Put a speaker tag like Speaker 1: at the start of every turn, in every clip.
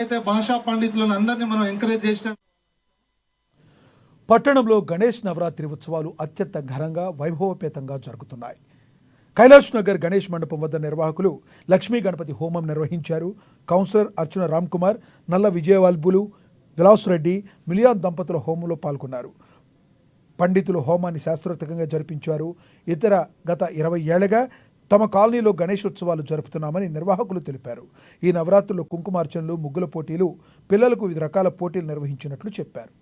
Speaker 1: అయితే భాషా పండితులను అందరినీ మనం ఎంకరేజ్ చేసిన.
Speaker 2: పట్టణంలో గణేష్ నవరాత్రి ఉత్సవాలు అత్యంత ఘనంగా వైభవపేతంగా జరుగుతున్నాయి. కైలాష్ నగర్ గణేష్ మండపం వద్ద నిర్వాహకులు లక్ష్మీ గణపతి హోమం నిర్వహించారు. కౌన్సిలర్ అర్చున రామ్ కుమార్, నల్ల విజయవాల్బులు, విలాసురెడ్డి, మిలియాన్ దంపతుల హోమంలో పాల్గొన్నారు. పండితులు హోమాన్ని శాస్త్రోక్తంగా జరిపించారు. గత 20 ఏళ్లుగా తమ కాలనీలో గణేష్ ఉత్సవాలు జరుపుతున్నామని నిర్వాహకులు తెలిపారు. ఈ నవరాత్రుల్లో కుంకుమార్చనలు, ముగ్గుల పోటీలు, పిల్లలకు వివిధ రకాల పోటీలు నిర్వహించినట్లు చెప్పారు.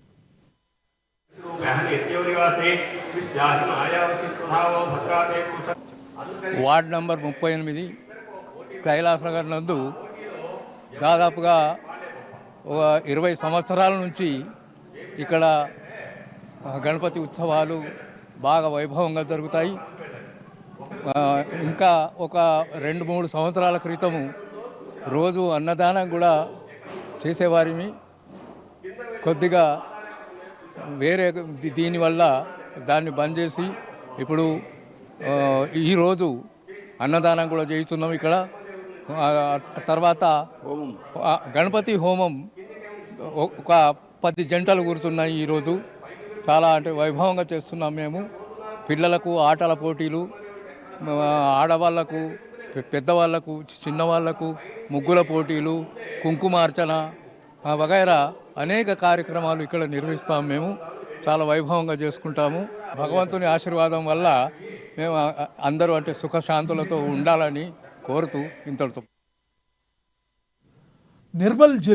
Speaker 3: వార్డ్ నంబర్ 38 కైలాస్ నగర్ నందు దాదాపుగా 20 సంవత్సరాల నుంచి ఇక్కడ గణపతి ఉత్సవాలు బాగా వైభవంగా జరుగుతాయి. ఇంకా ఒక 2-3 సంవత్సరాల క్రితము రోజు అన్నదానం కూడా చేసేవారిమి. కొద్దిగా వేరే దీనివల్ల దాన్ని బంద్ చేసి ఇప్పుడు ఈరోజు అన్నదానం కూడా చేస్తున్నాం. ఇక్కడ తర్వాత గణపతి హోమం ఒక 10 జంటలు కూర్చున్నాయి. ఈరోజు చాలా వైభవంగా చేస్తున్నాం మేము. పిల్లలకు ఆటల పోటీలు, ఆడవాళ్లకు, పెద్దవాళ్లకు, చిన్నవాళ్లకు ముగ్గుల పోటీలు, కుంకుమార్చన వగైరా అనేక కార్యక్రమాలు ఇక్కడ నిర్వహిస్తాము. మేము చాలా వైభవంగా చేసుకుంటాము. భగవంతుని ఆశీర్వాదం వల్ల మేము అందరూ సుఖశాంతులతో ఉండాలని కోరుతూ ఇంతటితో
Speaker 2: నిర్మల్